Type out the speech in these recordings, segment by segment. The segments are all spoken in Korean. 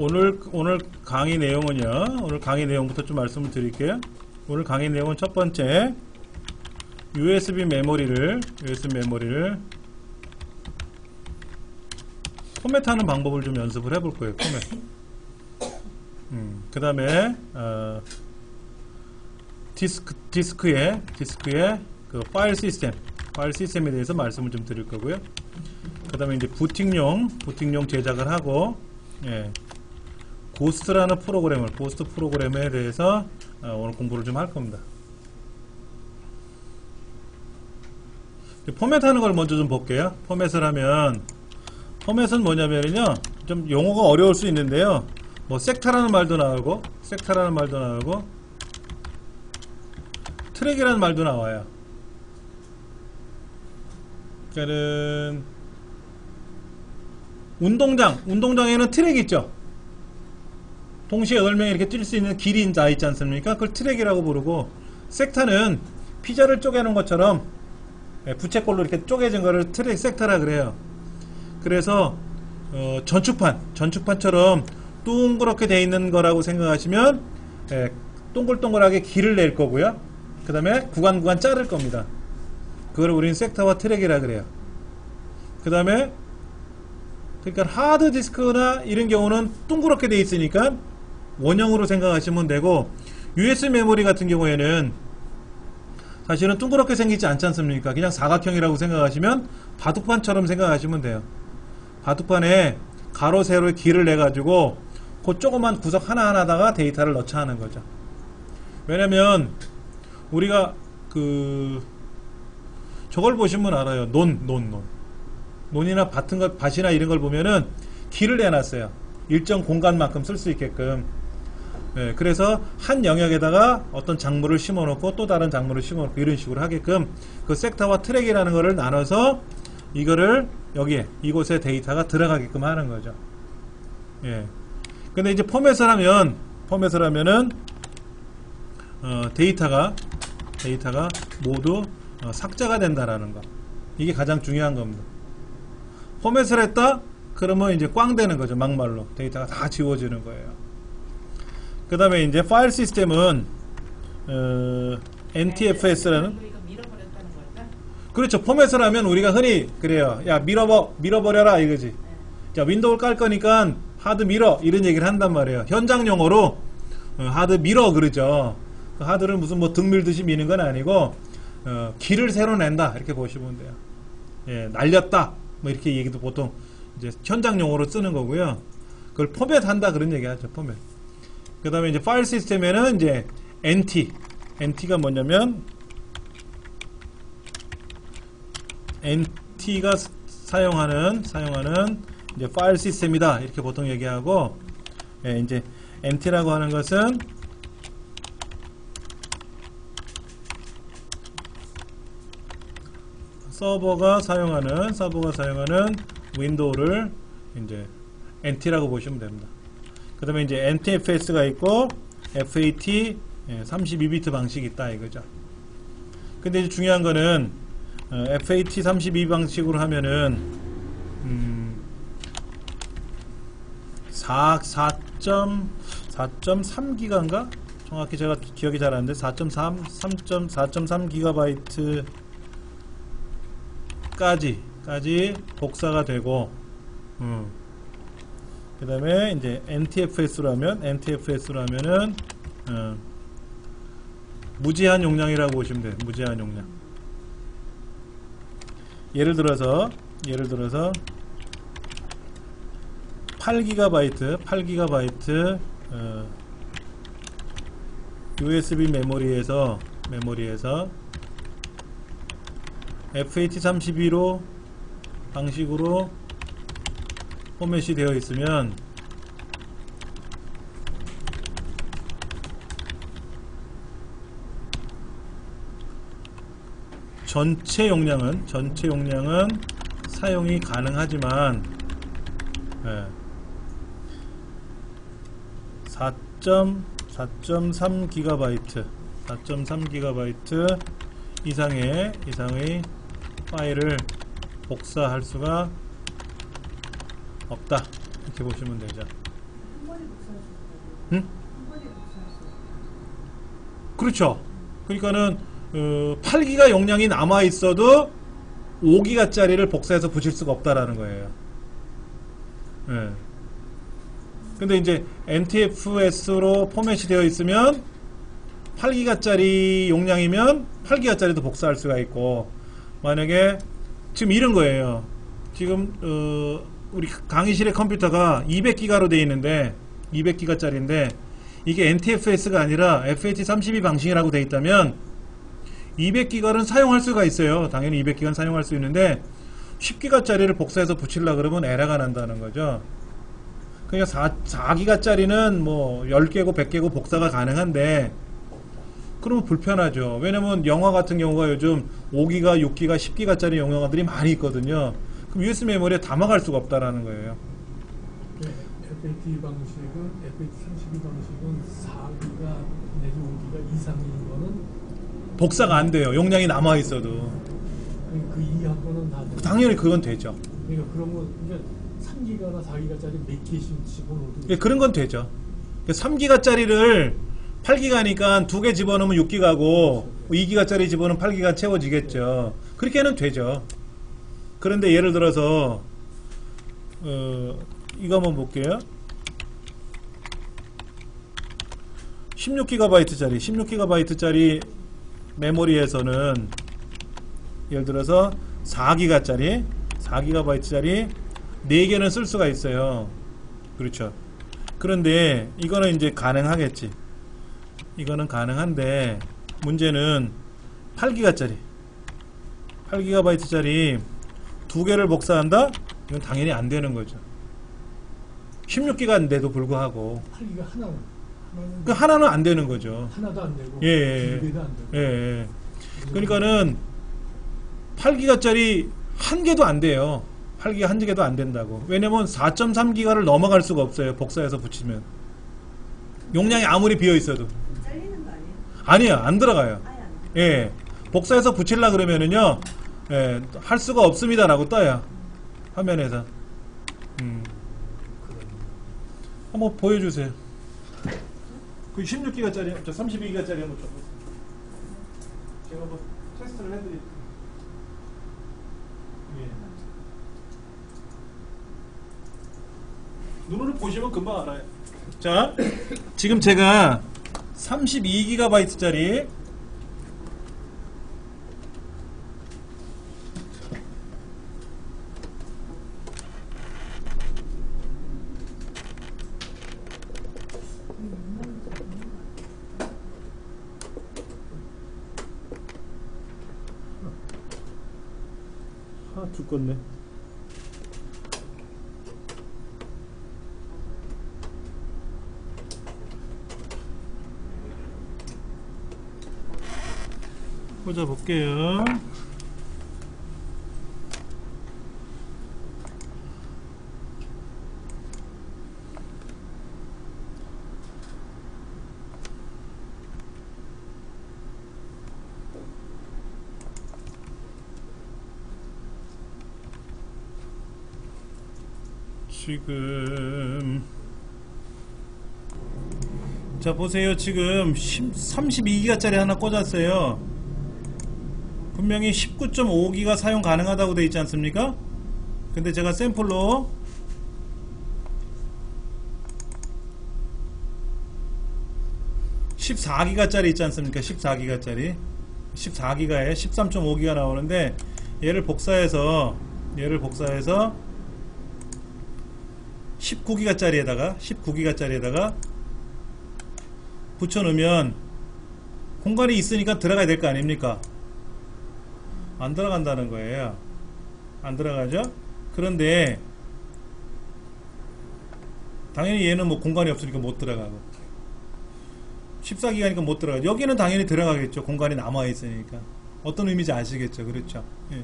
오늘 강의 내용은요. 오늘 강의 내용부터 좀 말씀을 드릴게요. 오늘 강의 내용은 첫 번째 USB 메모리를 포맷하는 방법을 좀 연습을 해볼 거예요. 포맷. 그 다음에 디스크의 그 파일 시스템에 대해서 말씀을 좀 드릴 거고요. 그 다음에 이제 부팅용 제작을 하고, 고스트라는 고스트 프로그램에 대해서 오늘 공부를 좀 할 겁니다. 포맷하는 걸 먼저 좀 볼게요. 포맷은 뭐냐면요, 좀 용어가 어려울 수 있는데요. 뭐 섹타라는 말도 나오고 트랙이라는 말도 나와요. 그러니까는 운동장에는 트랙이 있죠. 동시에 8명이 이렇게 뛸 수 있는 길이 있지 않습니까? 그걸 트랙이라고 부르고, 섹타는 피자를 쪼개놓은 것처럼 부채꼴로 이렇게 쪼개진 거를 섹타라 그래요. 그래서 전축판처럼 둥그렇게 돼 있는 거라고 생각하시면 동글동글하게 길을 낼 거고요. 그 다음에 구간 자를 겁니다. 그걸 우리는 섹타와 트랙이라 그래요. 그 다음에 그러니까 하드 디스크나 이런 경우는 둥그렇게 돼 있으니까 원형으로 생각하시면 되고, USB 메모리 같은 경우에는 사실은 둥그렇게 생기지 않지 않습니까? 그냥 사각형이라고 생각하시면 바둑판처럼 생각하시면 돼요. 바둑판에 가로 세로의 길을 내 가지고 그 조그만 구석 하나하나다가 데이터를 넣자 하는 거죠. 왜냐면 우리가 저걸 보시면 알아요. 논이나 밭이나 이런 걸 보면은 길을 내놨어요. 일정 공간만큼 쓸 수 있게끔. 그래서 한 영역에다가 어떤 작물을 심어놓고 또 다른 작물을 심어놓고 이런 식으로 하게끔 그 섹터와 트랙이라는 거를 나눠서 이거를 이곳에 데이터가 들어가게끔 하는 거죠. 근데 이제 포맷을 하면은 데이터가 모두 삭제가 된다라는 거. 이게 가장 중요한 겁니다. 포맷을 했다? 그러면 이제 꽝 되는 거죠. 막말로. 데이터가 다 지워지는 거예요. 그 다음에 이제 파일 시스템은 NTFS라는, 그렇죠. 포맷을 하면 우리가 흔히 그래요. 야, 밀어버려라 이거지. 자, 윈도우를 깔 거니까 하드 밀어 이런 얘기를 한단 말이에요. 현장 용어로 하드 밀어 그러죠. 그 하드를 무슨 뭐 등 밀듯이 미는 건 아니고 길을 새로 낸다 이렇게 보시면 돼요. 날렸다 뭐 이렇게 얘기도 보통 이제 현장 용어로 쓰는 거고요. 그걸 포맷한다 그런 얘기 하죠. 포맷. 그 다음에 이제 파일 시스템에는 이제 NT가 뭐냐면, NT가 사용하는 이제 파일 시스템이다 이렇게 보통 얘기하고, 이제 NT라고 하는 것은 서버가 사용하는 윈도우를 이제 NT라고 보시면 됩니다. 그 다음에 이제 NTFS가 있고 FAT 32비트 방식이 있다 이거죠. 근데 이제 중요한 거는 FAT 32 방식으로 하면은 4.3기가인가? 정확히 제가 기억이 잘 안 나는데 4.giga까지 복사가 되고, 그 다음에 이제 NTFS로 하면은 무제한 용량이라고 보시면 돼요. 무제한 용량. 예를 들어서 8GB USB 메모리에서 FAT32로 방식으로 포맷이 되어 있으면 전체 용량은 사용이 가능하지만 4.3GB 이상의 파일을 복사할 수가 없다 이렇게 보시면 되죠. 응? 그렇죠. 그러니까는 8기가 용량이 남아 있어도 5기가짜리를 복사해서 붙일 수가 없다라는 거예요. 예. 근데 이제 NTFS로 포맷이 되어 있으면 8기가짜리 용량이면 8기가짜리도 복사할 수가 있고, 만약에 지금 이런 거예요. 지금 우리 강의실의 컴퓨터가 200기가로 되어 있는데 200기가짜리인데 이게 NTFS가 아니라 FAT32 방식이라고 되어 있다면 200기가는 사용할 수가 있어요. 당연히 200기가는 사용할 수 있는데 10기가짜리를 복사해서 붙이려고 그러면 에러가 난다는 거죠. 그러니까 4기가짜리는 뭐 10개고 100개고 복사가 가능한데 그러면 불편하죠. 왜냐면 영화 같은 경우가 요즘 5기가, 6기가, 10기가짜리 영화들이 많이 있거든요. 그럼 USB 메모리에 담아갈 수가 없다라는 거예요. 네, FAT 방식은 FAT32 방식은 4기가 내지 5기가 이상인 거는 복사가 안 돼요. 용량이 남아 있어도. 그 이하고는 다 돼요. 당연히 그건 되죠. 그러니까 그런 거 이제 3기가나 4기가짜리 몇 개씩 집어넣어도 예, 그런 건 되죠. 3기가짜리를 8기가니까 2개 집어넣으면 6기가고 2기가짜리 집어넣으면 8기가 채워지겠죠. 그렇게는 되죠. 그런데 예를 들어서 이거 한번 볼게요. 16GB짜리 메모리에서는 예를 들어서 4기가짜리 4기가짜리 4개는 쓸 수가 있어요. 그렇죠. 그런데 이거는 이제 가능하겠지. 이거는 가능한데 문제는 8기가짜리 8기가짜리 2개를 복사한다? 이건 당연히 안 되는 거죠. 16기가인데도 불구하고 8기가 하나는 그 하나는 안 되는 거죠. 하나도 안 되고 예, 2개도 안 되고 예. 그러니까는 8기가짜리 한 개도 안 돼요. 8기가 한 개도 안 된다고. 왜냐면 4.3기가를 넘어갈 수가 없어요. 복사해서 붙이면. 용량이 아무리 비어 있어도. 잘리는 거 아니에요? 아니야, 안 들어가요. 아예 안 돼요. 예. 복사해서 붙이려 그러면은요, 예, 할 수가 없습니다라고 떠요. 화면에서. 한번 보여주세요. 그 16기가짜리, 32기가짜리 한번 줘. 제가 한번 테스트를 해드릴게요. 예. 눈으로 보시면 금방 알아요. 자, 지금 제가 32GB짜리 죽겠네. 꽂아 볼게요. 지금 자 보세요. 지금 32기가짜리 하나 꽂았어요. 분명히 19.5기가 사용 가능하다고 되어 있지 않습니까? 근데 제가 샘플로 14기가짜리 있지 않습니까? 14기가짜리 14기가에 13.5기가 나오는데 얘를 복사해서 19기가짜리에다가 붙여놓으면 공간이 있으니까 들어가야 될 거 아닙니까? 안 들어간다는 거예요. 안 들어가죠? 그런데 당연히 얘는 뭐 공간이 없으니까 못 들어가고 14기가니까 못 들어가죠. 여기는 당연히 들어가겠죠. 공간이 남아있으니까. 어떤 의미인지 아시겠죠? 그렇죠? 예.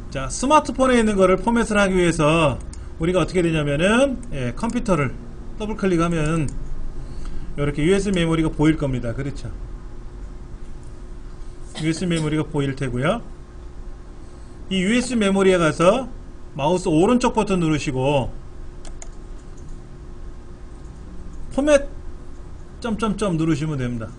자, 스마트폰에 있는 거를 포맷을 하기 위해서 우리가 어떻게 되냐면은 컴퓨터를 더블 클릭하면 이렇게 USB 메모리가 보일 겁니다. 그렇죠? USB 메모리가 보일 테고요. 이 USB 메모리에 가서 마우스 오른쪽 버튼 누르시고 포맷 점점점 누르시면 됩니다.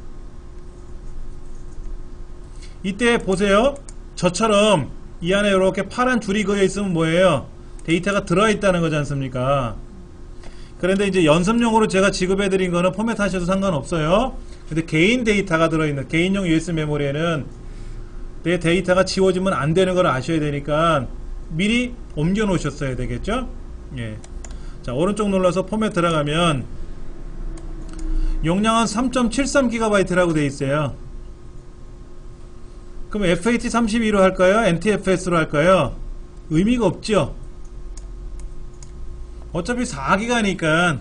이때 보세요. 저처럼 이 안에 이렇게 파란 줄이 그어 있으면 뭐예요? 데이터가 들어있다는 거지 않습니까? 그런데 이제 연습용으로 제가 지급해드린 거는 포맷 하셔도 상관없어요. 근데 개인 데이터가 들어있는 개인용 USB 메모리에는 내 데이터가 지워지면 안 되는 걸 아셔야 되니까 미리 옮겨 놓으셨어야 되겠죠? 예. 자, 오른쪽 눌러서 포맷 들어가면 용량은 3.73GB라고 되어 있어요. 그럼 FAT32로 할까요? NTFS로 할까요? 의미가 없죠? 어차피 4기가니까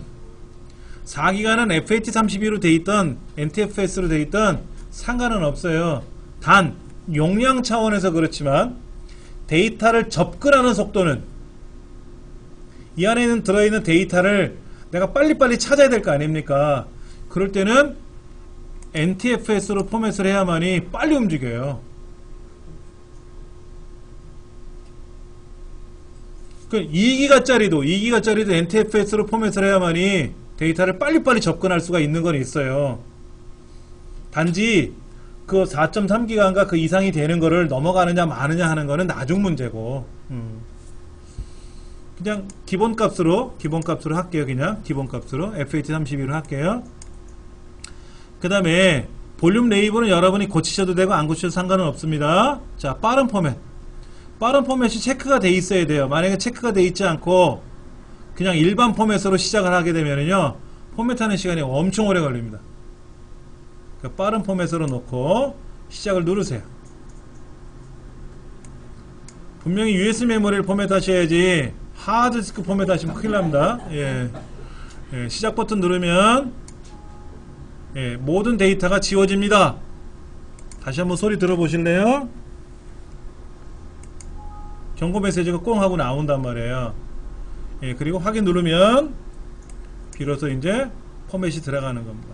4기가는 FAT32로 돼 있던 NTFS로 돼 있던 상관은 없어요. 단 용량 차원에서 그렇지만 데이터를 접근하는 속도는 이 안에는 들어있는 데이터를 내가 빨리빨리 찾아야 될 거 아닙니까? 그럴 때는 NTFS로 포맷을 해야만이 빨리 움직여요. 그 2기가짜리도 NTFS로 포맷을 해야만이 데이터를 빨리빨리 접근할 수가 있는 건 있어요. 단지 그 4.3기가인가 그 이상이 되는 거를 넘어가느냐 마느냐 하는 거는 나중 문제고, 그냥 기본값으로 할게요. 그냥 기본값으로 FAT32로 할게요. 그 다음에 볼륨 레이블은 여러분이 고치셔도 되고 안 고치셔도 상관은 없습니다. 자, 빠른 포맷이 체크가 돼 있어야 돼요. 만약에 체크가 돼 있지 않고 그냥 일반 포맷으로 시작을 하게 되면요, 포맷하는 시간이 엄청 오래 걸립니다. 그러니까 빠른 포맷으로 놓고 시작을 누르세요. 분명히 USB 메모리를 포맷하셔야지 하드디스크 포맷하시면 큰일 납니다. 예. 예, 시작 버튼 누르면 예, 모든 데이터가 지워집니다. 다시 한번 소리 들어보실래요? 경고 메시지가 꽁 하고 나온단 말이에요. 예, 그리고 확인 누르면 비로소 이제 포맷이 들어가는 겁니다.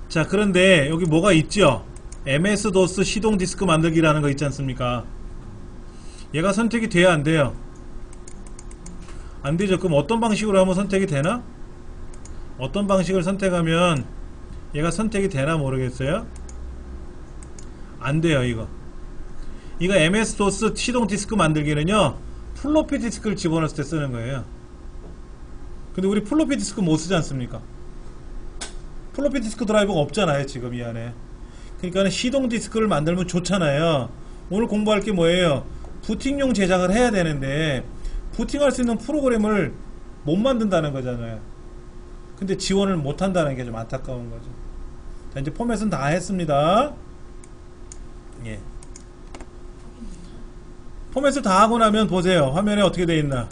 자, 그런데 여기 뭐가 있죠? MS-DOS 시동 디스크 만들기라는 거 있지 않습니까? 얘가 선택이 돼야 안 돼요? 안 되죠. 그럼 어떤 방식으로 하면 선택이 되나? 어떤 방식을 선택하면 얘가 선택이 되나 모르겠어요? 안 돼요. 이거 MS-DOS 시동 디스크 만들기는요, 플로피 디스크를 집어넣을 때 쓰는 거예요. 근데 우리 플로피 디스크 못 쓰지 않습니까? 플로피 디스크 드라이버가 없잖아요, 지금 이 안에. 그러니까 시동 디스크를 만들면 좋잖아요. 오늘 공부할 게 뭐예요? 부팅용 제작을 해야 되는데 부팅할 수 있는 프로그램을 못 만든다는 거잖아요. 근데 지원을 못 한다는 게 좀 안타까운 거죠. 자, 이제 포맷은 다 했습니다. 예. 포맷을 다 하고 나면 보세요. 화면에 어떻게 돼 있나?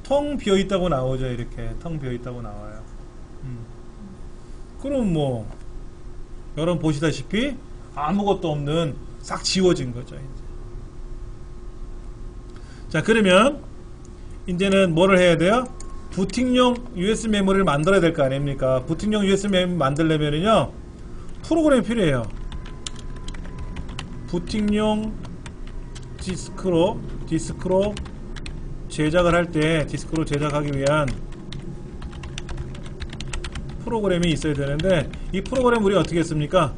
텅 비어 있다고 나오죠. 이렇게 텅 비어 있다고 나와요. 그럼 뭐 여러분 보시다시피 아무것도 없는 싹 지워진 거죠. 이제. 자, 그러면 이제는 뭐를 해야 돼요? 부팅용 USB 메모리를 만들어야 될 거 아닙니까? 부팅용 USB 메모리 만들려면은요, 프로그램이 필요해요. 부팅용 디스크로 제작을 할 때, 디스크로 제작하기 위한 프로그램이 있어야 되는데, 이 프로그램 우리 어떻게 했습니까?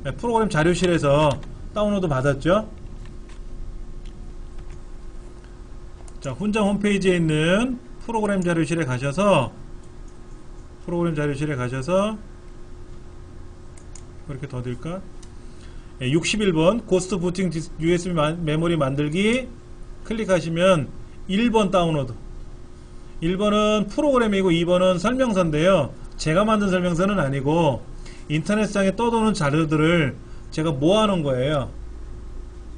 네, 프로그램 자료실에서 다운로드 받았죠. 자, 훈장 홈페이지에 있는 프로그램 자료실에 가셔서 이렇게 더 들까? 61번 고스트 부팅 USB 메모리 만들기 클릭하시면 1번 다운로드, 1번은 프로그램이고 2번은 설명서인데요, 제가 만든 설명서는 아니고 인터넷상에 떠도는 자료들을 제가 모아놓은 거예요.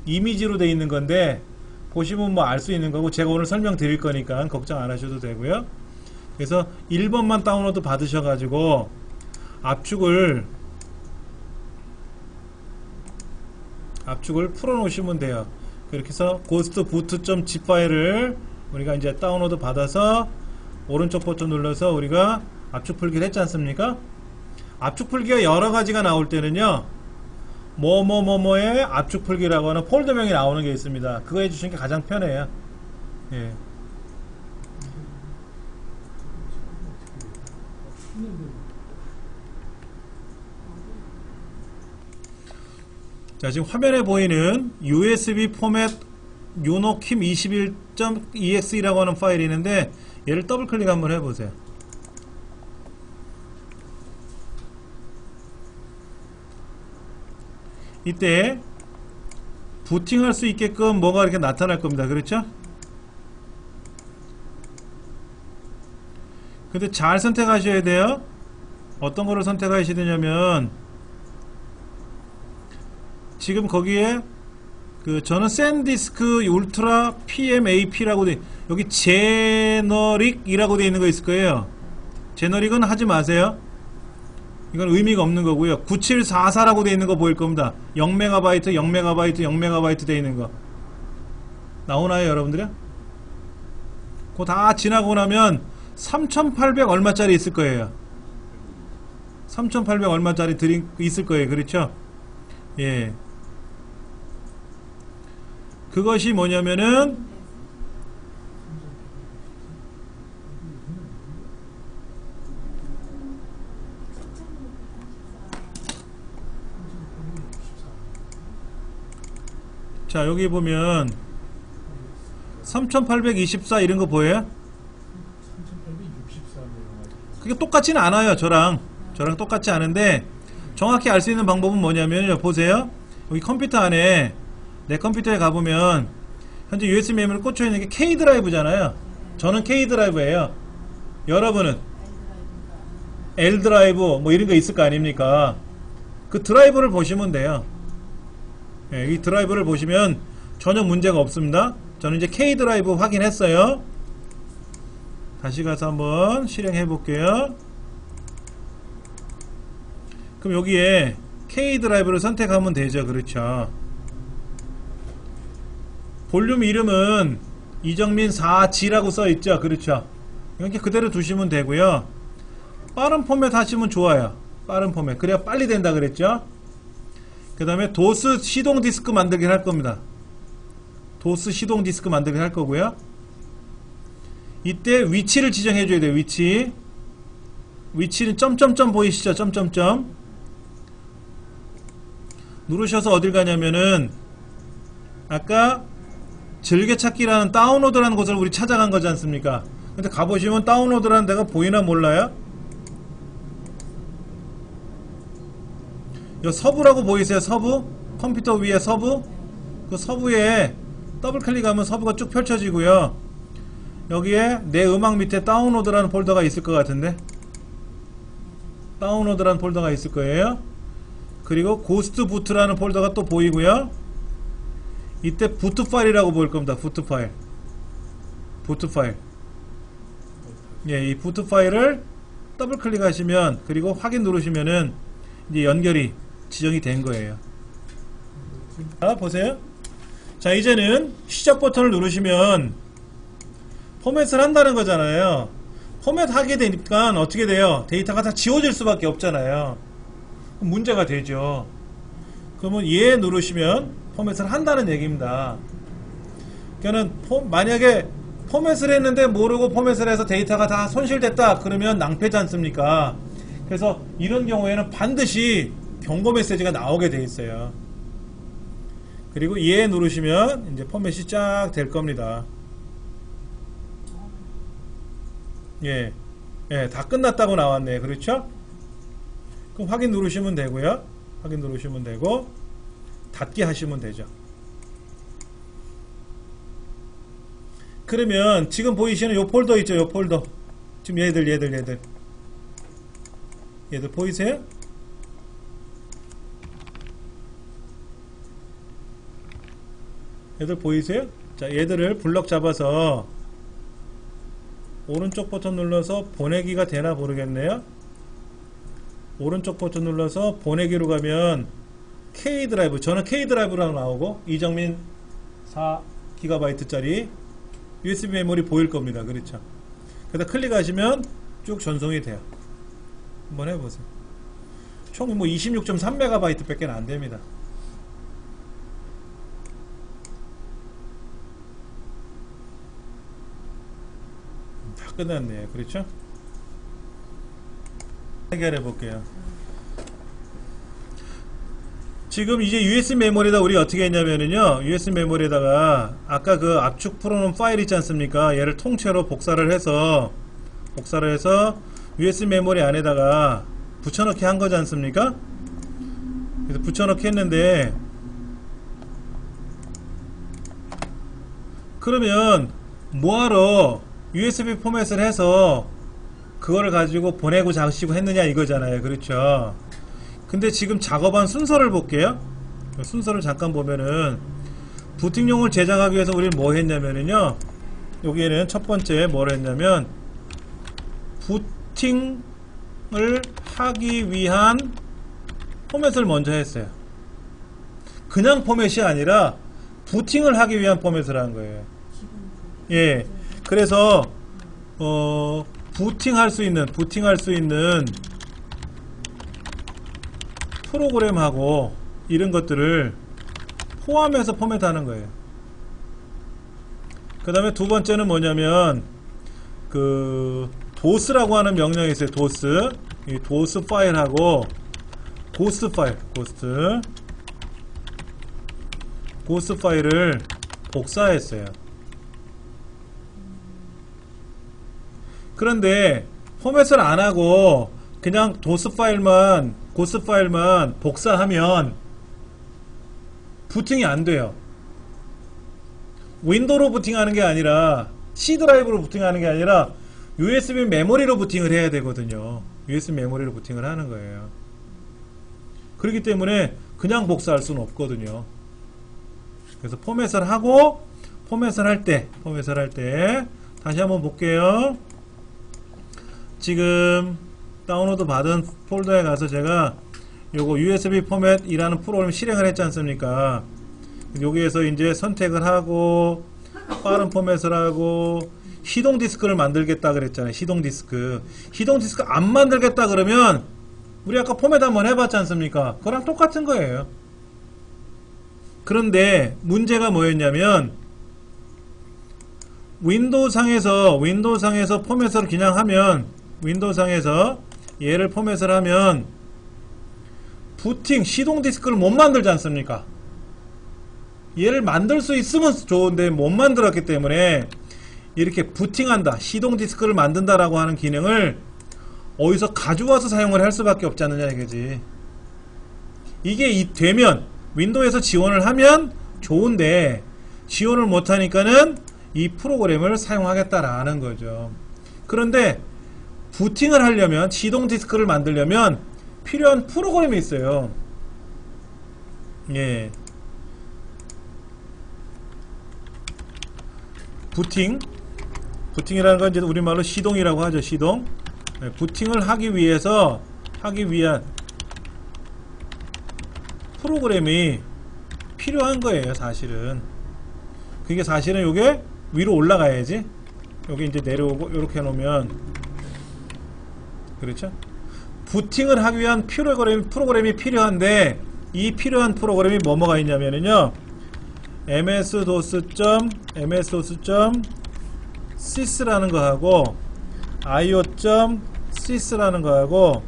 이미지로 돼 있는 건데 보시면 뭐 알 수 있는 거고, 제가 오늘 설명 드릴 거니까 걱정 안 하셔도 되고요. 그래서 1번만 다운로드 받으셔가지고 압축을 풀어 놓으시면 돼요. 그렇게 해서 ghost.boot.zip 파일을 우리가 이제 다운로드 받아서 오른쪽 버튼 눌러서 우리가 압축 풀기를 했지 않습니까? 압축 풀기가 여러 가지가 나올 때는요, 뭐뭐뭐뭐의 압축 풀기라고 하는 폴더명이 나오는 게 있습니다. 그거 해주시는 게 가장 편해요. 예. 자, 지금 화면에 보이는 USB 포맷 유노킴 21.exe라고 하는 파일이 있는데 얘를 더블 클릭 한번 해보세요. 이때 부팅할 수 있게끔 뭐가 이렇게 나타날 겁니다. 그렇죠? 근데 잘 선택하셔야 돼요. 어떤 거를 선택하셔야 되냐면 지금 거기에 저는 샌디스크 울트라 PMAP라고 돼 여기 제너릭이라고 돼 있는 거 있을 거예요. 제너릭은 하지 마세요. 이건 의미가 없는 거고요. 9744라고 돼 있는 거 보일 겁니다. 0MB, 0MB, 0MB 돼 있는 거 나오나요, 여러분들요? 그거 다 지나고 나면 3800 얼마짜리 있을 거예요. 3800 얼마짜리 있을 거예요. 그렇죠? 예. 그것이 뭐냐면은 자, 여기 보면 3824 이런 거 보여요? 3864. 그게 똑같지는 않아요. 저랑 똑같지 않은데 정확히 알 수 있는 방법은 뭐냐면요. 보세요. 여기 컴퓨터 안에 내 컴퓨터에 가보면 현재 USB 메모리 꽂혀 있는 게 K 드라이브잖아요. 저는 K 드라이브예요. 여러분은 L 드라이브 뭐 이런 거 있을 거 아닙니까? 그 드라이브를 보시면 돼요. 예, 이 드라이브를 보시면 전혀 문제가 없습니다. 저는 이제 K 드라이브 확인했어요. 다시 가서 한번 실행해 볼게요. 그럼 여기에 K 드라이브를 선택하면 되죠. 그렇죠? 볼륨 이름은 이정민 4G라고 써있죠. 그렇죠? 이렇게 그대로 두시면 되고요. 빠른 포맷 하시면 좋아요. 빠른 포맷. 그래야 빨리 된다 그랬죠? 그 다음에 도스 시동 디스크 만들기 할 겁니다. 도스 시동 디스크 만들기 할 거고요. 이때 위치를 지정해 줘야 돼요. 위치는 점점점 보이시죠? 점점점 누르셔서 어딜 가냐면은 아까 즐겨찾기라는 다운로드라는 곳을 우리 찾아간 거지 않습니까? 근데 가보시면 다운로드라는 데가 보이나 몰라요? 요 서부라고 보이세요? 서부? 컴퓨터 위에 서부? 그 서부에 더블 클릭하면 서부가 쭉 펼쳐지고요. 여기에 내 음악 밑에 다운로드라는 폴더가 있을 것 같은데 다운로드라는 폴더가 있을 거예요. 그리고 고스트 부트라는 폴더가 또 보이고요. 이때 부트 파일이라고 보일 겁니다. 부트 파일. 예, 이 부트 파일을 더블 클릭하시면 그리고 확인 누르시면은 이제 연결이 지정이 된 거예요. 자, 보세요. 자, 이제는 시작 버튼을 누르시면 포맷을 한다는 거잖아요. 포맷 하게 되니까 어떻게 돼요? 데이터가 다 지워질 수밖에 없잖아요. 그럼 문제가 되죠. 그러면 얘 누르시면 포맷을 한다는 얘기입니다. 그러니까 만약에 포맷을 했는데 모르고 포맷을 해서 데이터가 다 손실됐다 그러면 낭패지 않습니까? 그래서 이런 경우에는 반드시 경고 메시지가 나오게 돼 있어요. 그리고 얘 누르시면 이제 포맷이 쫙 될 겁니다. 예, 다 끝났다고 나왔네. 그렇죠? 그럼 확인 누르시면 되고요. 확인 누르시면 되고 닫기 하시면 되죠. 그러면 지금 보이시는 요 폴더 있죠? 요 폴더. 지금 얘들 보이세요? 얘들 보이세요? 자, 얘들을 블럭 잡아서 오른쪽 버튼 눌러서 보내기가 되나 모르겠네요. 오른쪽 버튼 눌러서 보내기로 가면 K 드라이브, 저는 K 드라이브라고 나오고 이정민 4GB 짜리 USB 메모리 보일 겁니다. 그렇죠? 그래서 클릭하시면 쭉 전송이 돼요. 한번 해보세요. 총 뭐 26.3MB 밖에 안 됩니다. 다 끝났네요. 그렇죠? 해결해 볼게요. 지금 이제 USB 메모리에다 우리 어떻게 했냐면은요, USB 메모리에다가 아까 그 압축 풀어놓은 파일 있지 않습니까? 얘를 통째로 복사를 해서 USB 메모리 안에다가 붙여넣기 한 거지 않습니까? 그래서 붙여넣기 했는데, 그러면 뭐하러 USB 포맷을 해서 그거를 가지고 보내고 작시고 했느냐 이거잖아요. 그렇죠? 근데 지금 작업한 순서를 볼게요. 순서를 잠깐 보면은, 부팅용을 제작하기 위해서 우리는 뭐 했냐면은요, 여기에는 첫 번째 뭘 했냐면, 부팅을 하기 위한 포맷을 먼저 했어요. 그냥 포맷이 아니라 부팅을 하기 위한 포맷을 한 거예요. 예. 그래서 부팅할 수 있는 프로그램하고 이런 것들을 포함해서 포맷하는 거예요. 그 다음에 두 번째는 뭐냐면 그 도스라고 하는 명령이 있어요. 이 도스 파일하고 고스트 파일을 복사했어요. 그런데 포맷을 안 하고 그냥 고스트 파일만 복사하면 부팅이 안 돼요. 윈도우로 부팅하는 게 아니라 C 드라이브로 부팅하는 게 아니라 USB 메모리로 부팅을 해야 되거든요. USB 메모리로 부팅을 하는 거예요. 그렇기 때문에 그냥 복사할 수는 없거든요. 그래서 포맷을 하고 포맷을 할 때 다시 한번 볼게요. 지금 다운로드 받은 폴더에 가서 제가 요거 USB 포맷이라는 프로그램 실행을 했지 않습니까? 여기에서 이제 선택을 하고 빠른 포맷을 하고 희동 디스크를 만들겠다 그랬잖아요. 희동 디스크 안 만들겠다 그러면 우리 아까 포맷 한번 해봤지 않습니까? 그거랑 똑같은 거예요. 그런데 문제가 뭐였냐면 윈도우상에서 포맷을 그냥 하면 윈도우상에서 얘를 포맷을 하면 부팅 시동 디스크를 못 만들지 않습니까? 얘를 만들 수 있으면 좋은데 못 만들었기 때문에 이렇게 부팅한다, 시동 디스크를 만든다라고 하는 기능을 어디서 가져와서 사용을 할 수밖에 없지 않느냐 이거지. 이게 되면 윈도우에서 지원을 하면 좋은데 지원을 못하니까는 이 프로그램을 사용하겠다라는 거죠. 그런데 부팅을 하려면 시동 디스크를 만들려면 필요한 프로그램이 있어요. 예. 부팅이라는 건 이제 우리말로 시동이라고 하죠. 시동. 네, 부팅을 하기 위한 프로그램이 필요한 거예요. 사실은 그게 사실은 요게 위로 올라가야지. 여기 이제 내려오고 이렇게 해놓으면 그렇죠. 부팅을 하기 위한 프로그램이 필요한데 이 필요한 프로그램이 뭐가 있냐면요, ms-dos.sys라는 거하고 io.sys라는 거하고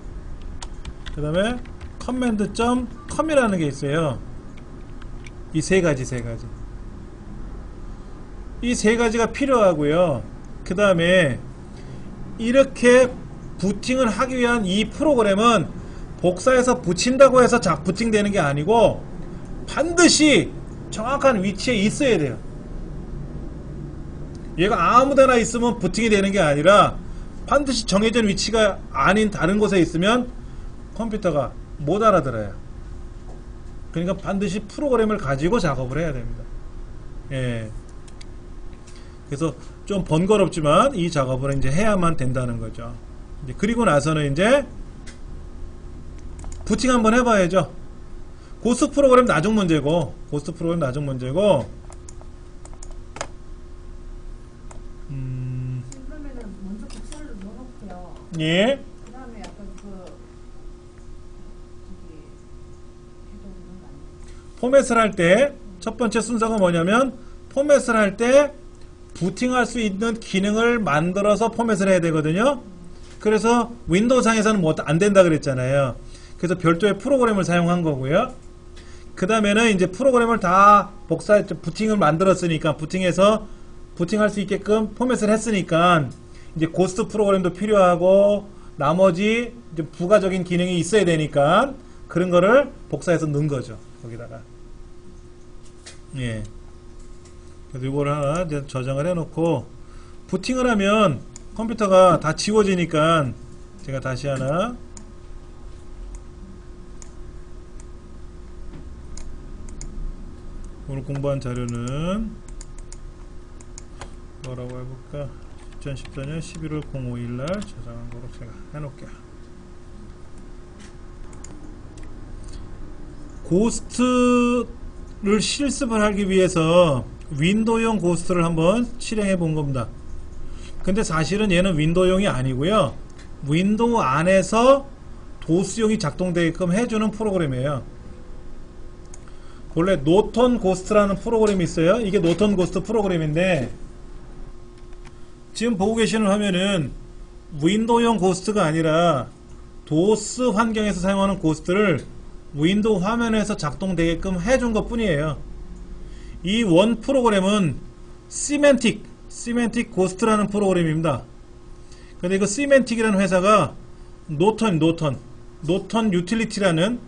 그 다음에 command.com이라는 게 있어요. 이 세 가지 이 세 가지가 필요하고요. 그 다음에 이렇게 부팅을 하기 위한 이 프로그램은 복사해서 붙인다고 해서 부팅되는 게 아니고 반드시 정확한 위치에 있어야 돼요. 얘가 아무데나 있으면 부팅이 되는 게 아니라 반드시 정해진 위치가 아닌 다른 곳에 있으면 컴퓨터가 못 알아들어요. 그러니까 반드시 프로그램을 가지고 작업을 해야 됩니다. 예. 그래서 좀 번거롭지만 이 작업을 이제 해야만 된다는 거죠. 이제 그리고 나서는 이제 부팅 한번 해봐야죠. 고스트 프로그램 나중 문제고 그러면은 먼저 복사를 넣어놓고요. 예. 그 다음에 약간 해도 되는 거 아니에요? 포맷을 할 때 첫 번째 순서가 뭐냐면 포맷을 할 때 부팅할 수 있는 기능을 만들어서 포맷을 해야 되거든요. 그래서 윈도우상에서는 뭐 안 된다 그랬잖아요. 그래서 별도의 프로그램을 사용한 거고요. 그 다음에는 이제 프로그램을 다 부팅을 만들었으니까, 부팅해서 부팅할 수 있게끔 포맷을 했으니까 이제 고스트 프로그램도 필요하고 나머지 이제 부가적인 기능이 있어야 되니까 그런 거를 복사해서 넣은 거죠. 거기다가. 예. 그래서 이거를 하나 이제 저장을 해놓고 부팅을 하면 컴퓨터가 다 지워지니까 제가 다시 하나 오늘 공부한 자료는 뭐라고 해볼까? 2014년 11월 05일날 저장한 거로 제가 해놓을게요. 고스트를 실습을 하기 위해서 윈도우용 고스트를 한번 실행해 본 겁니다. 근데 사실은 얘는 윈도우용이 아니고요. 윈도우 안에서 도스용이 작동되게끔 해주는 프로그램이에요. 원래 노턴 고스트라는 프로그램이 있어요. 이게 노턴 고스트 프로그램인데 지금 보고 계시는 화면은 윈도우용 고스트가 아니라 도스 환경에서 사용하는 고스트를 윈도우 화면에서 작동되게끔 해준 것 뿐이에요. 이 원 프로그램은 시멘틱 고스트라는 프로그램입니다. 근데 이거 시멘틱이라는 회사가 노턴 유틸리티라는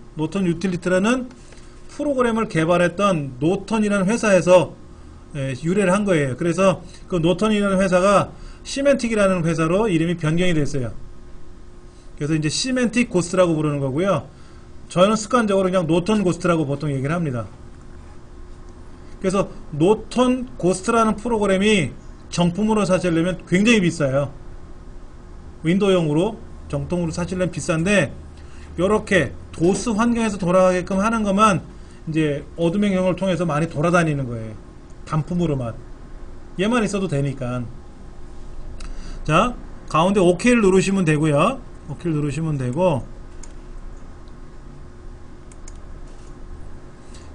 프로그램을 개발했던 노턴이라는 회사에서 유래를 한 거예요. 그래서 그 노턴이라는 회사가 시멘틱이라는 회사로 이름이 변경이 됐어요. 그래서 이제 시멘틱 고스트라고 부르는 거고요. 저는 습관적으로 그냥 노턴 고스트라고 보통 얘기를 합니다. 그래서 노턴 고스트라는 프로그램이 정품으로 사시려면 굉장히 비싸요. 윈도우용으로 정통으로 사시려면 비싼데 이렇게 도스 환경에서 돌아가게끔 하는 것만 이제 어둠행성을 통해서 많이 돌아다니는 거예요. 단품으로만. 얘만 있어도 되니까. 자, 가운데 OK를 누르시면 되고요. OK를 누르시면 되고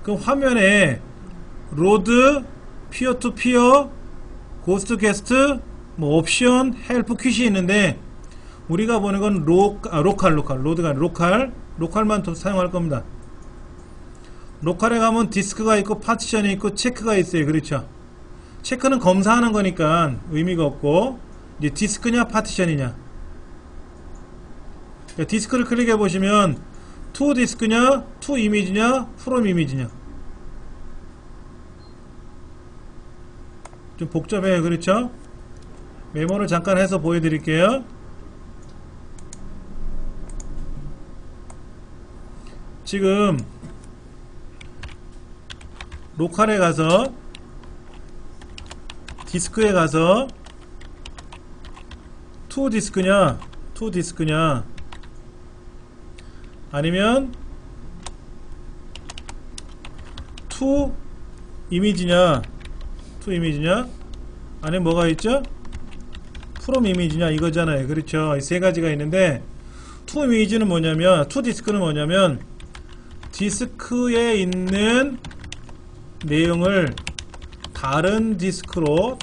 그 화면에 로드, 피어 투 피어, 고스트 게스트, 뭐 옵션, 헬프 퀴시 있는데 우리가 보는 건 로드가 로컬만 사용할 겁니다. 로컬에 가면 디스크가 있고 파티션이 있고 체크가 있어요. 그렇죠? 체크는 검사하는 거니까 의미가 없고 이제 디스크냐 파티션이냐. 디스크를 클릭해 보시면 투 디스크냐, 투 이미지냐, 프롬 이미지냐. 좀 복잡해요. 그렇죠? 메모를 잠깐 해서 보여드릴게요. 지금 로컬에 가서 디스크에 가서 투 디스크냐 아니면 투 이미지냐 아니면 뭐가 있죠? 프롬 이미지냐 이거잖아요. 그렇죠? 이 세 가지가 있는데 투 이미지는 뭐냐면 투 디스크는 뭐냐면 디스크에 있는 내용을 다른 디스크로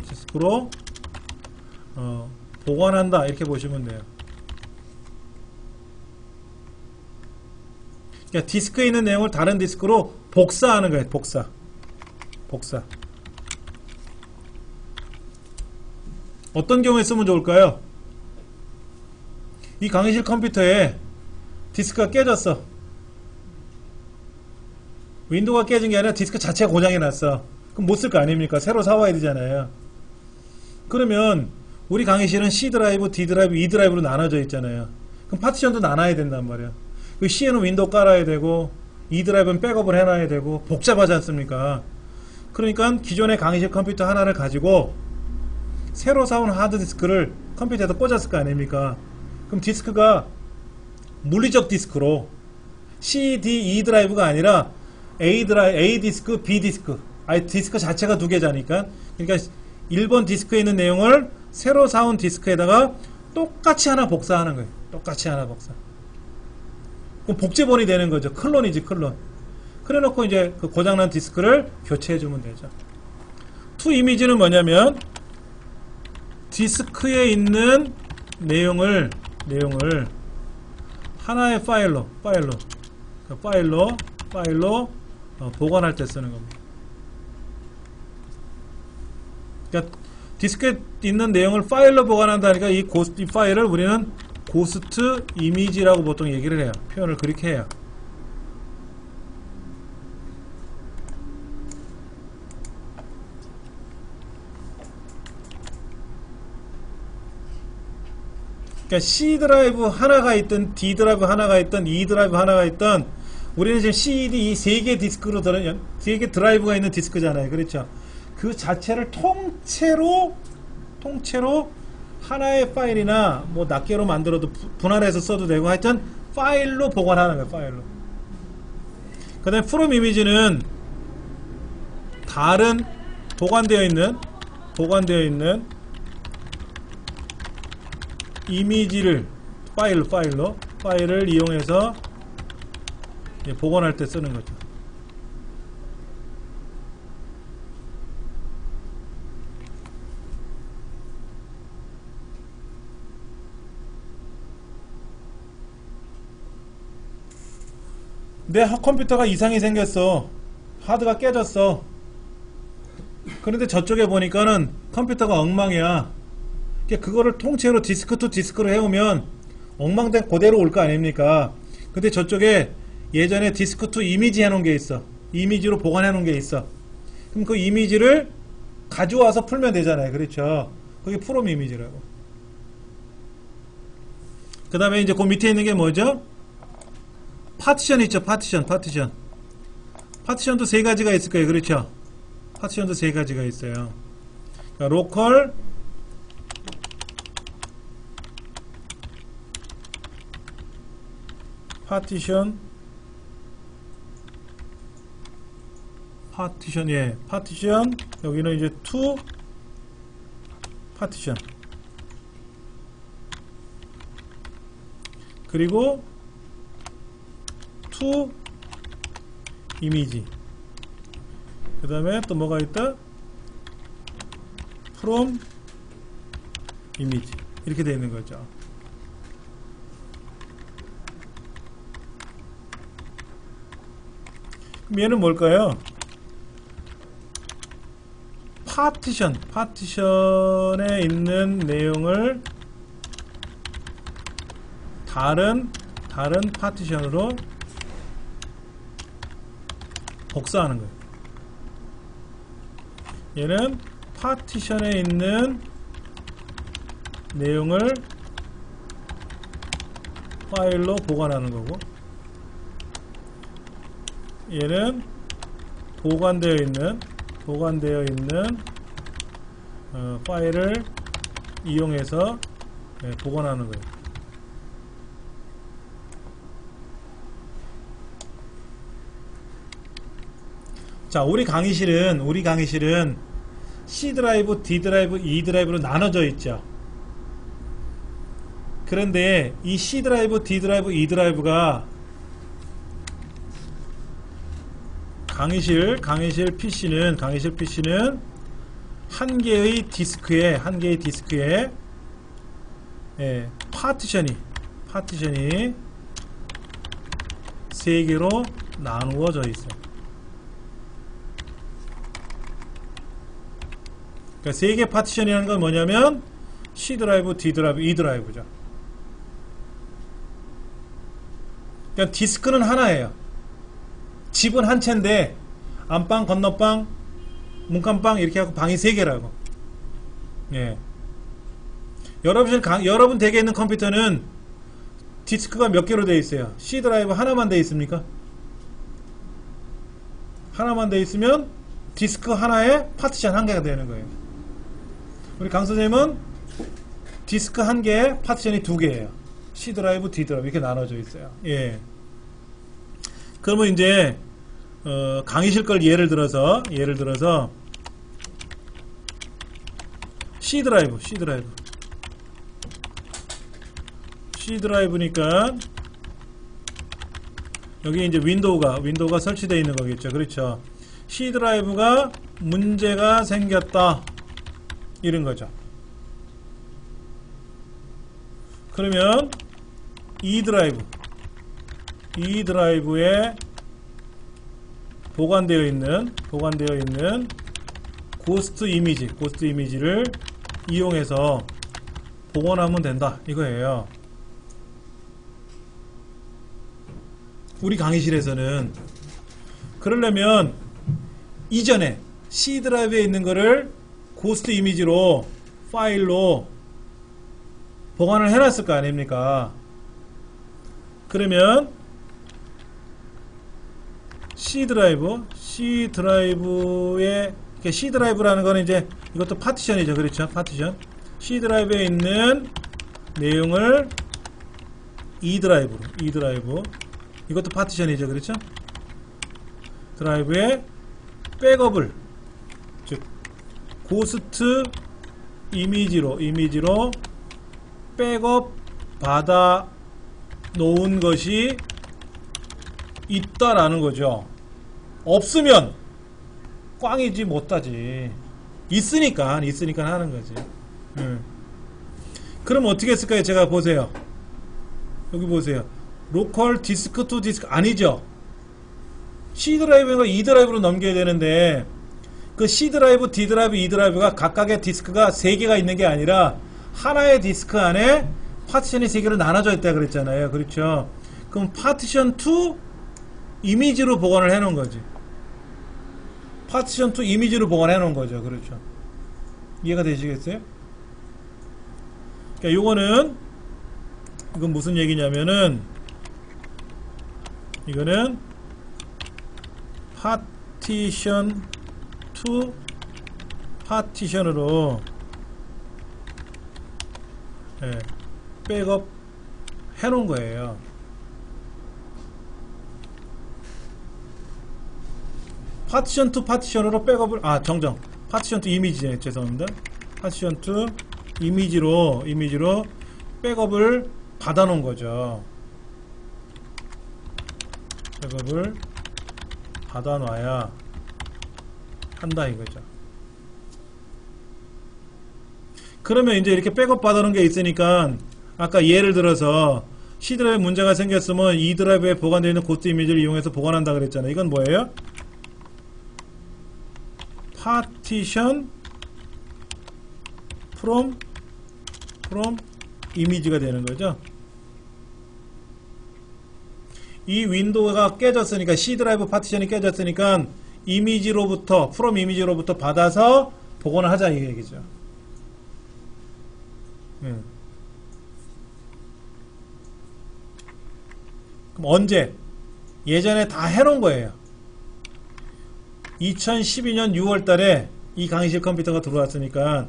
보관한다 이렇게 보시면 돼요. 그러니까 디스크에 있는 내용을 다른 디스크로 복사하는 거예요. 복사. 어떤 경우에 쓰면 좋을까요? 이 강의실 컴퓨터에 디스크가 깨졌어. 윈도우가 깨진 게 아니라 디스크 자체가 고장이 났어. 그럼 못 쓸 거 아닙니까? 새로 사와야 되잖아요. 그러면 우리 강의실은 C 드라이브, D 드라이브, E 드라이브로 나눠져 있잖아요. 그럼 파티션도 나눠야 된단 말이야. 그 C에는 윈도우 깔아야 되고 E 드라이브는 백업을 해놔야 되고 복잡하지 않습니까? 그러니까 기존의 강의실 컴퓨터 하나를 가지고 새로 사온 하드디스크를 컴퓨터에다 꽂았을 거 아닙니까? 그럼 디스크가 물리적 디스크로 C, D, E 드라이브가 아니라 A 디스크, B 디스크. 디스크 자체가 두 개자니까. 그러니까 1번 디스크에 있는 내용을 새로 사온 디스크에다가 똑같이 하나 복사하는 거예요. 똑같이 하나 복사. 그럼 복제본이 되는 거죠. 클론이지, 클론. 그래 놓고 이제 그 고장난 디스크를 교체해 주면 되죠. 투 이미지는 뭐냐면 디스크에 있는 내용을 내용을 하나의 파일로 보관할 때 쓰는 겁니다. 그러니까 디스크에 있는 내용을 파일로 보관한다니까 이 파일을 우리는 고스트 이미지라고 보통 얘기를 해요. 표현을 그렇게 해요. 그러니까 C 드라이브 하나가 있든 D 드라이브 하나가 있든 E 드라이브 하나가 있든 우리는 지금 CD 이 세 개 디스크로 들은 세 개 드라이브가 있는 디스크잖아요. 그렇죠? 그 자체를 통째로 하나의 파일이나 뭐 낱개로 만들어도 분할해서 써도 되고 하여튼 파일로 보관하는 거예요. 파일로. 그 다음에 프롬 이미지는 다른 보관되어 있는 이미지를 파일을 이용해서 보관할 때 쓰는 거죠. 내 컴퓨터가 이상이 생겼어. 하드가 깨졌어. 그런데 저쪽에 보니까는 컴퓨터가 엉망이야. 그거를 통째로 디스크 투 디스크로 해오면 엉망된 그대로 올 거 아닙니까? 근데 저쪽에 예전에 디스크 투 이미지 해놓은 게 있어. 이미지로 보관해 놓은 게 있어. 그럼 그 이미지를 가져와서 풀면 되잖아요. 그렇죠? 그게 프롬 이미지라고. 그 다음에 이제 그 밑에 있는 게 뭐죠? 파티션 있죠. 파티션도 세 가지가 있을 거예요. 그렇죠? 파티션도 세 가지가 있어요. 그러니까 로컬, 파티션, 여기는 이제 투 파티션, 그리고 투 이미지, 그 다음에 또 뭐가 있다? from 이미지. 이렇게 되어 있는 거죠. 그럼 얘는 뭘까요? 파티션에 있는 내용을 다른 파티션으로 복사하는 거예요. 얘는 파티션에 있는 내용을 파일로 보관하는 거고, 얘는 보관되어 있는 파일을 이용해서 보관하는 거예요. 자, 우리 강의실은 C 드라이브, D 드라이브, E 드라이브로 나눠져 있죠. 그런데 이 C 드라이브, D 드라이브, E 드라이브가 강의실 PC는 한 개의 디스크에 파티션이 세 개로 나누어져 있어요. 그러니까 세 개 파티션이라는 건 뭐냐면 C 드라이브, D 드라이브, E 드라이브죠. 그러니까 디스크는 하나예요. 집은 한 채인데 안방, 건너방, 문간방 이렇게 하고 방이 세 개라고. 예. 여러분 댁에 있는 컴퓨터는 디스크가 몇 개로 되어 있어요? C 드라이브 하나만 되어 있습니까? 하나만 되어 있으면 디스크 하나에 파티션 한 개가 되는 거예요. 우리 강 선생님은 디스크 한 개에 파티션이 두 개예요. C 드라이브, D 드라이브 이렇게 나눠져 있어요. 예. 그러면 이제 강의실 걸 예를 들어서 C 드라이브니까 여기 이제 윈도우가 설치되어 있는 거겠죠. 그렇죠. C 드라이브가 문제가 생겼다 이런 거죠. 그러면 E 드라이브에 보관되어 있는 고스트 이미지를 이용해서 복원하면 된다 이거예요. 우리 강의실에서는 그러려면 이전에 C 드라이브에 있는 거를 고스트 이미지로 파일로 보관을 해놨을 거 아닙니까? 그러면 C 드라이브에 C 드라이브라는 거는 이제 이것도 파티션이죠. 그렇죠? 파티션. C 드라이브에 있는 내용을 E 드라이브 이것도 파티션이죠. 그렇죠? 드라이브에 백업을 즉 고스트 이미지로 백업 받아 놓은 것이 있다라는 거죠. 없으면 꽝이지 못하지. 있으니까 하는 거지. 그럼 어떻게 했을까요? 제가 보세요. 여기 보세요. 로컬 디스크 투 디스크 아니죠. C 드라이브가 E 드라이브로 넘겨야 되는데 그 C 드라이브, D 드라이브, E 드라이브가 각각의 디스크가 3개가 있는 게 아니라 하나의 디스크 안에 파티션이 3개로 나눠져 있다 그랬잖아요. 그렇죠? 그럼 파티션 2 이미지로 보관을 해 놓은 거지. 파티션 2 이미지로 보관해 놓은 거죠. 그렇죠? 이해가 되시겠어요? 그러니까 이건 무슨 얘기냐면은 이거는 파티션 2 파티션으로 백업 해 놓은 거예요. 파티션 2 파티션으로 백업을 정정 파티션 2 이미지네. 죄송합니다. 파티션 2 이미지로 백업을 받아 놓은 거죠. 백업을 받아 놔야 한다 이거죠. 그러면 이제 이렇게 백업 받아 놓은 게 있으니까 아까 예를 들어서 C 드라이브에 문제가 생겼으면 E 드라이브에 보관되어 있는 고스트 이미지를 이용해서 보관한다 그랬잖아요. 이건 뭐예요? 파티션 from 이미지가 되는 거죠. 이 윈도우가 깨졌으니까 C 드라이브 파티션이 깨졌으니까 이미지로부터 from 이미지로부터 받아서 복원을 하자 이 얘기죠. 그럼 언제? 예전에 다 해놓은 거예요. 2012년 6월달에 이 강의실 컴퓨터가 들어왔으니까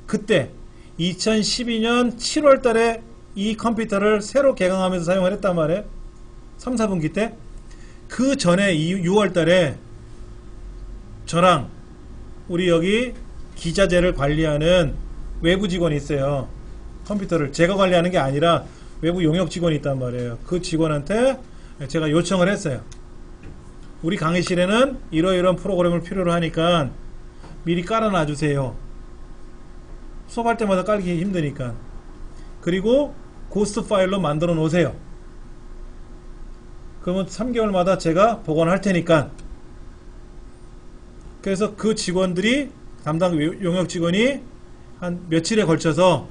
그때 2012년 7월달에 이 컴퓨터를 새로 개강하면서 사용을 했단 말이에요. 3, 4분기 때. 그 전에 6월달에 저랑 우리 여기 기자재를 관리하는 외부 직원이 있어요. 컴퓨터를 제가 관리하는 게 아니라 외부 용역 직원이 있단 말이에요. 그 직원한테 제가 요청을 했어요. 우리 강의실에는 이러이러한 프로그램을 필요로 하니까 미리 깔아놔 주세요. 수업할 때마다 깔기 힘드니까. 그리고 고스트 파일로 만들어 놓으세요. 그러면 3개월마다 제가 복원할 테니까. 그래서 그 직원들이 담당 용역 직원이 한 며칠에 걸쳐서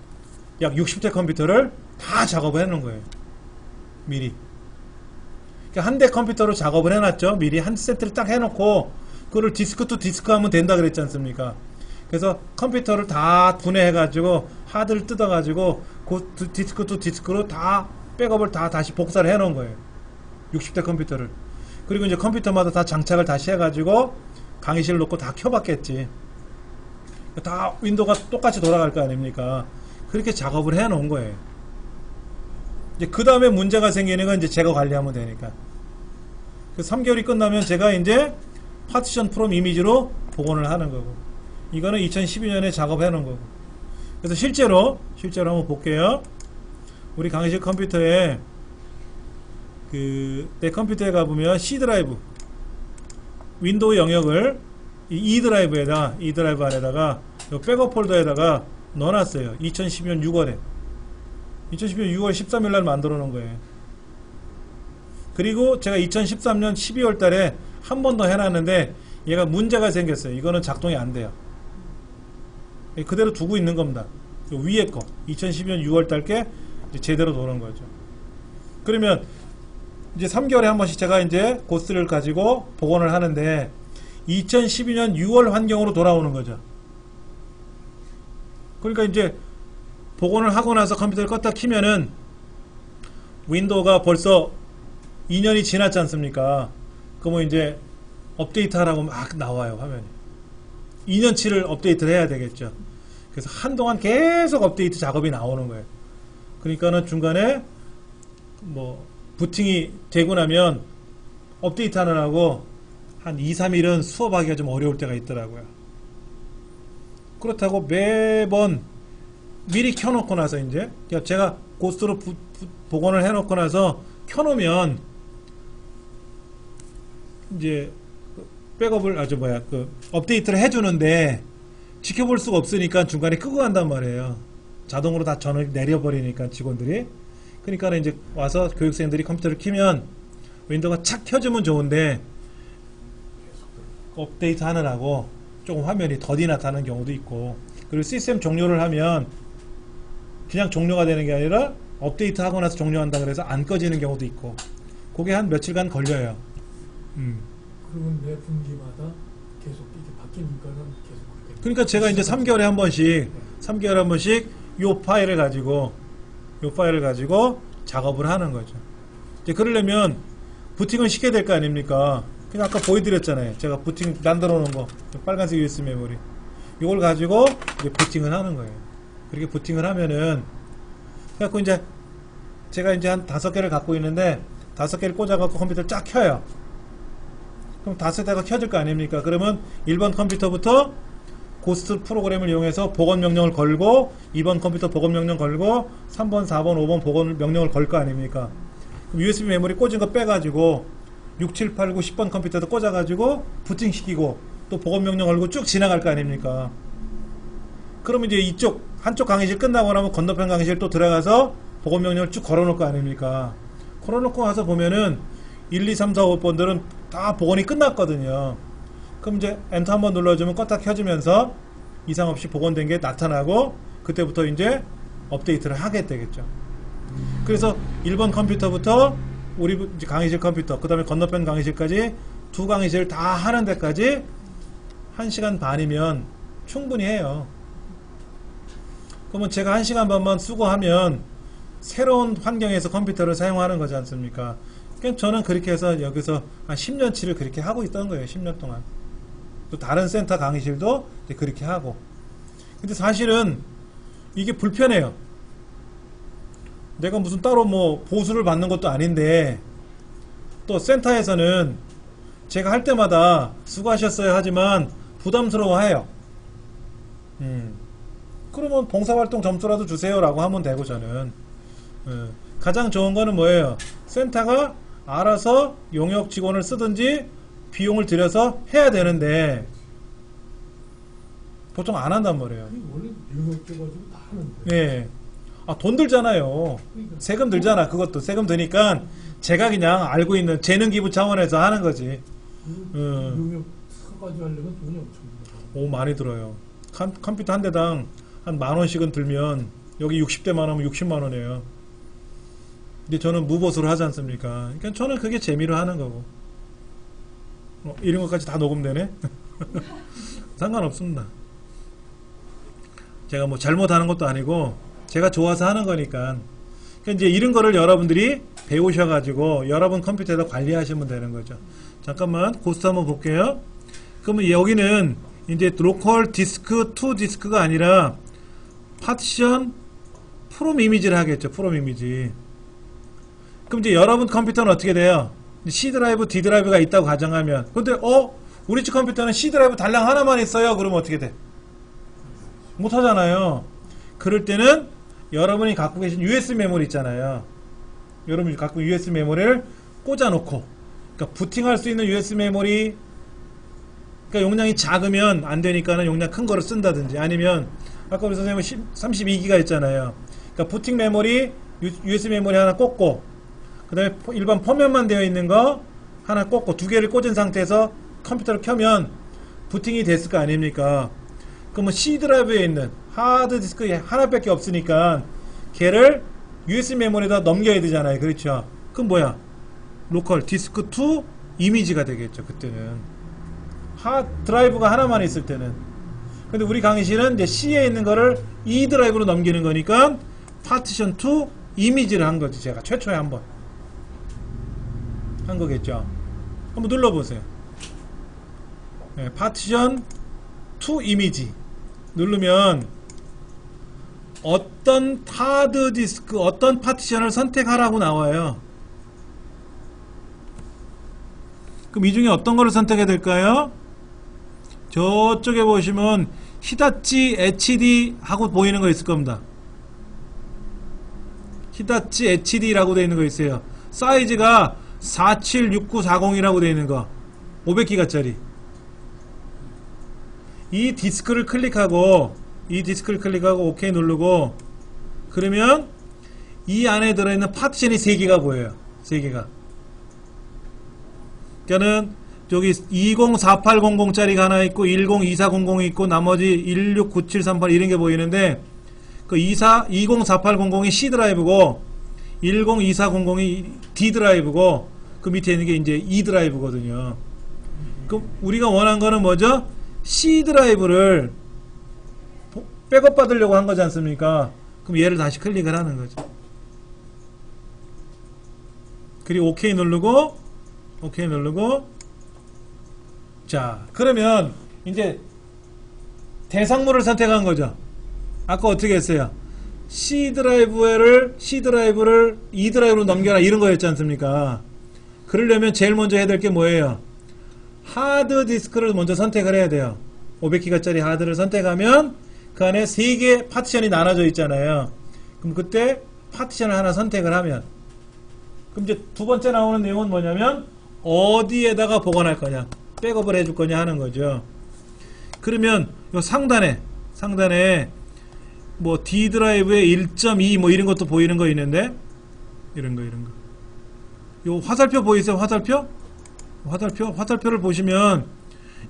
약 60대 컴퓨터를 다 작업을 해놓은 거예요. 미리. 한 대 컴퓨터로 작업을 해놨죠. 미리 한 세트를 딱 해놓고 그거를 디스크 투 디스크 하면 된다 그랬지 않습니까? 그래서 컴퓨터를 다 분해해가지고 하드를 뜯어가지고 그 디스크 투 디스크로 다 백업을 다 다시 복사를 해놓은 거예요. 60대 컴퓨터를. 그리고 이제 컴퓨터마다 다 장착을 다시 해가지고 강의실 놓고 다 켜봤겠지. 다 윈도우가 똑같이 돌아갈 거 아닙니까? 그렇게 작업을 해놓은 거예요. 이제 그 다음에 문제가 생기는 건 이제 제가 관리하면 되니까. 그 3개월이 끝나면 제가 이제 파티션 프롬 이미지로 복원을 하는 거고. 이거는 2012년에 작업해 놓은 거고. 그래서 실제로 한번 볼게요. 우리 강의실 컴퓨터에 내 컴퓨터에 가보면 C 드라이브 윈도우 영역을 E 드라이브 안에다가 백업 폴더에다가 넣어놨어요. 2012년 6월에 2012년 6월 13일 날 만들어 놓은 거예요. 그리고 제가 2013년 12월 달에 한 번 더 해놨는데 얘가 문제가 생겼어요. 이거는 작동이 안 돼요. 그대로 두고 있는 겁니다. 요 위에 거 2012년 6월 달께 제대로 도는 거죠. 그러면 이제 3개월에 한 번씩 제가 이제 고스를 가지고 복원을 하는데 2012년 6월 환경으로 돌아오는 거죠. 그러니까 이제 복원을 하고 나서 컴퓨터를 껐다 키면은 윈도우가 벌써 2년이 지났지 않습니까? 그러면 이제 업데이트 하라고 막 나와요, 화면이. 2년치를 업데이트를 해야 되겠죠. 그래서 한동안 계속 업데이트 작업이 나오는 거예요. 그러니까는 중간에 뭐 부팅이 되고 나면 업데이트 하느라고 한 2, 3일은 수업하기가 좀 어려울 때가 있더라고요. 그렇다고 매번 미리 켜놓고 나서 이제 제가 고스트로 복원을 해놓고 나서 켜놓으면 이제 백업을 업데이트를 해주는데 지켜볼 수가 없으니까 중간에 끄고 간단 말이에요. 자동으로 다 전원을 내려버리니까 직원들이. 그러니까 이제 와서 교육생들이 컴퓨터를 키면 윈도우가 착 켜지면 좋은데 업데이트 하느라고 조금 화면이 더디 나타나는 경우도 있고, 그리고 시스템 종료를 하면 그냥 종료가 되는 게 아니라 업데이트 하고 나서 종료한다 그래서 안 꺼지는 경우도 있고, 그게 한 며칠간 걸려요. 그러면 매 분기마다 계속 이게 바뀌니까는 계속 그렇게. 그러니까 제가 이제 3개월에 한 번씩 요 파일을 가지고 작업을 하는 거죠. 이제 그러려면 부팅을 시켜야 될 거 아닙니까? 그냥 아까 보여드렸잖아요. 제가 부팅 만들어 놓은 거, 빨간색 USB 메모리. 이걸 가지고 이제 부팅을 하는 거예요. 그렇게 부팅을 하면은, 그래갖고 이제 제가 이제 한 5개를 갖고 있는데 5개를 꽂아갖고 컴퓨터를 쫙 켜요. 그럼 5대가 켜질 거 아닙니까? 그러면 1번 컴퓨터부터 고스트 프로그램을 이용해서 복원 명령을 걸고, 2번 컴퓨터 복원 명령 걸고, 3번, 4번, 5번 복원 명령을 걸 거 아닙니까? 그럼 USB 메모리 꽂은 거 빼가지고 6, 7, 8, 9, 10번 컴퓨터도 꽂아가지고 부팅시키고 또 복원 명령 걸고 쭉 지나갈 거 아닙니까? 그러면 이제 한쪽 강의실 끝나고 나면 건너편 강의실 또 들어가서 복원 명령을 쭉 걸어놓을 거 아닙니까? 걸어놓고 와서 보면은 1, 2, 3, 4, 5번들은 다 복원이 끝났거든요. 그럼 이제 엔터 한번 눌러주면 껐다 켜지면서 이상 없이 복원된 게 나타나고, 그때부터 이제 업데이트를 하게 되겠죠. 그래서 1번 컴퓨터부터 우리 이제 강의실 컴퓨터, 그 다음에 건너편 강의실까지 두 강의실 다 하는 데까지 1시간 반이면 충분히 해요. 그러면 제가 1시간 반만 수고하면 새로운 환경에서 컴퓨터를 사용하는 거지 않습니까? 그러니까 저는 그렇게 해서 여기서 한 10년치를 그렇게 하고 있던 거예요. 10년 동안. 또 다른 센터 강의실도 이제 그렇게 하고. 근데 사실은 이게 불편해요. 내가 무슨 따로 뭐 보수를 받는 것도 아닌데, 또 센터에서는 제가 할 때마다 수고하셨어요 하지만 부담스러워해요. 그러면 봉사활동 점수라도 주세요 라고 하면 되고, 저는 가장 좋은 거는 뭐예요? 센터가 알아서 용역 직원을 쓰든지 비용을 들여서 해야 되는데 보통 안 한단 말이에요. 원래 유명해가지고 다 하는데. 예. 돈 들잖아요. 그러니까. 세금 들잖아. 그것도 세금 드니까 제가 그냥 알고 있는 재능 기부 차원에서 하는 거지. 유명 사까지 하려면 돈이 엄청 들어. 오, 많이 들어요. 컴퓨터 한 대당 한 10,000원씩은 들면 여기 60대만 하면 60만 원이에요. 근데 저는 무보수를 하지 않습니까? 그러니까 저는 그게 재미로 하는 거고. 이런 것까지 다 녹음되네? 상관없습니다. 제가 뭐 잘못하는 것도 아니고 제가 좋아서 하는 거니까. 그러니까 이제 이런 거를 여러분들이 배우셔가지고 여러분 컴퓨터에다 관리하시면 되는 거죠. 잠깐만 고스트 한번 볼게요. 그러면 여기는 이제 로컬 디스크 투 디스크가 아니라 파티션 프롬 이미지를 하겠죠. 프롬 이미지. 그럼 이제 여러분 컴퓨터는 어떻게 돼요? C 드라이브, D 드라이브가 있다고 가정하면, 근데 우리 집 컴퓨터는 C 드라이브 달랑 하나만 있어요. 그러면 어떻게 돼? 못 하잖아요. 그럴 때는 여러분이 갖고 계신 USB 메모리 있잖아요. 여러분이 갖고 있는 USB 메모리를 꽂아놓고, 그러니까 부팅할 수 있는 USB 메모리, 그러니까 용량이 작으면 안 되니까는 용량 큰 거를 쓴다든지, 아니면 아까 우리 선생님은 32기가 있잖아요. 그러니까 부팅 메모리, USB 메모리 하나 꽂고, 그 다음에 일반 포맷만 되어 있는 거 하나 꽂고, 두 개를 꽂은 상태에서 컴퓨터를 켜면 부팅이 됐을 거 아닙니까? 그러면 C 드라이브에 있는 하드 디스크 하나밖에 없으니까 걔를 USB 메모리에다 넘겨야 되잖아요. 그렇죠? 그럼 뭐야? 로컬 디스크 2 이미지가 되겠죠. 그때는 드라이브가 하나만 있을 때는. 근데 우리 강의실은 이제 C에 있는 거를 E 드라이브로 넘기는 거니까 파티션 2 이미지를 한 거지. 제가 최초에 한번 한 거겠죠. 한번 눌러보세요. 네, 파티션 2 이미지 누르면 어떤 하드 디스크, 어떤 파티션을 선택하라고 나와요. 그럼 이 중에 어떤 거를 선택해야 될까요? 저쪽에 보시면 히다치 HD 하고 보이는 거 있을 겁니다. 히다치 HD라고 되어 있는 거 있어요. 사이즈가 476940이라고 되어 있는 거 500기가짜리. 이 디스크를 클릭하고 OK 누르고 그러면 이 안에 들어있는 파티션이 3개가 보여요. 3개가. 그러니까는 여기 204800짜리가 하나 있고 102400이 있고 나머지 169738 이런 게 보이는데 그 204800이 C 드라이브고 102400이 D 드라이브고 그 밑에 있는 게 이제 E 드라이브거든요. 그럼 우리가 원한 거는 뭐죠? C 드라이브를 백업 받으려고 한 거지 않습니까? 그럼 얘를 다시 클릭을 하는 거죠. 그리고 OK 누르고 자, 그러면 이제 대상물을 선택한 거죠. 아까 어떻게 했어요? C 드라이브를 E 드라이브로 넘겨라 이런 거였지 않습니까? 그러려면 제일 먼저 해야 될 게 뭐예요? 하드 디스크를 먼저 선택을 해야 돼요. 500기가짜리 하드를 선택하면 그 안에 3개 파티션이 나눠져 있잖아요. 그럼 그때 파티션을 하나 선택을 하면 그럼 이제 두 번째 나오는 내용은 뭐냐면 어디에다가 보관할 거냐, 백업을 해줄 거냐 하는 거죠. 그러면 요 상단에 뭐 D 드라이브에 1.2 뭐 이런 것도 보이는 거 있는데 이런 거 요 화살표 보이세요? 화살표를 보시면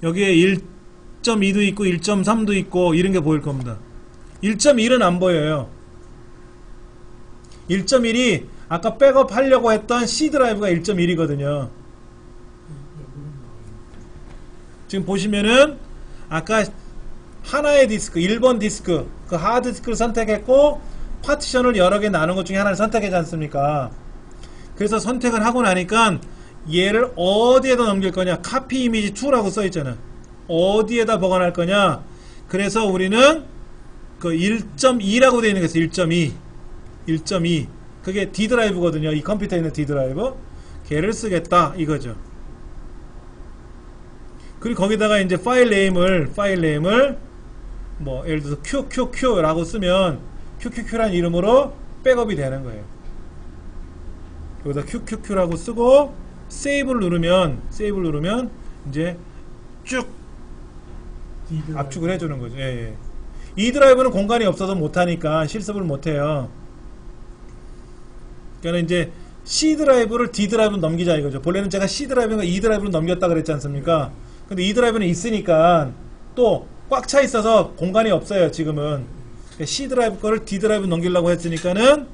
여기에 1.2도 있고 1.3도 있고 이런 게 보일 겁니다. 1.1은 안 보여요. 1.1이 아까 백업 하려고 했던 C 드라이브가 1.1이거든요. 지금 보시면은 아까 하나의 디스크, 1번 디스크, 그 하드 디스크를 선택했고 파티션을 여러 개 나눈 것 중에 하나를 선택하지 않습니까? 그래서 선택을 하고 나니까 얘를 어디에다 넘길 거냐, 카피 이미지 2라고 써있잖아. 어디에다 보관할 거냐. 그래서 우리는 그 1.2라고 되어 있는 게 있어요. 1.2 그게 D 드라이브거든요. 이 컴퓨터에 있는 D 드라이브 걔를 쓰겠다 이거죠. 그리고 거기다가 이제 파일 네임을 뭐 예를 들어서 QQQ라고 쓰면 QQQ란 이름으로 백업이 되는 거예요. 여기다 QQQ라고 쓰고 세이브를 누르면 이제 쭉 압축을 해주는 거죠. 예. 이 드라이브는 공간이 없어서 못하니까 실습을 못해요. 그러니까 이제 C 드라이브를 D 드라이브로 넘기자 이거죠. 본래는 제가 C 드라이브가 E 드라이브로 넘겼다 그랬지 않습니까? 근데 E 드라이브는 있으니까 또 꽉 차 있어서 공간이 없어요 지금은. C 드라이브 거를 D 드라이브 넘기려고 했으니까는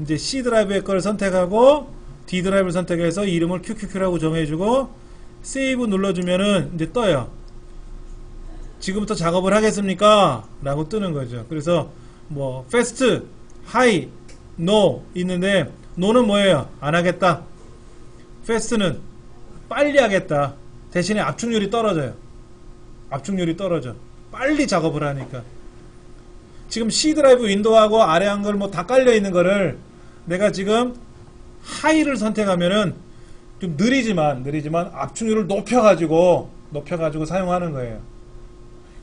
이제 C 드라이브의 거를 선택하고 D 드라이브를 선택해서 이름을 QQQ라고 정해주고 세이브 눌러주면은 이제 떠요. 지금부터 작업을 하겠습니까? 라고 뜨는 거죠. 그래서 뭐 fast, high, no 있는데 no는 뭐예요? 안 하겠다. fast는 빨리 하겠다. 대신에 압축률이 떨어져요. 빨리 작업을 하니까. 지금 C 드라이브 윈도우하고 아래 한글 뭐 다 깔려 있는 거를 내가 지금 하이를 선택하면은 좀 느리지만 압축률을 높여가지고 사용하는 거예요.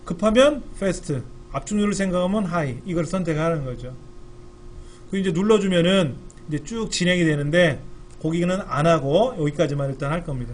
급하면 fast, 압축률을 생각하면 high 이걸 선택하는 거죠. 그 이제 눌러주면은 이제 쭉 진행이 되는데 거기는 안 하고 여기까지만 일단 할 겁니다.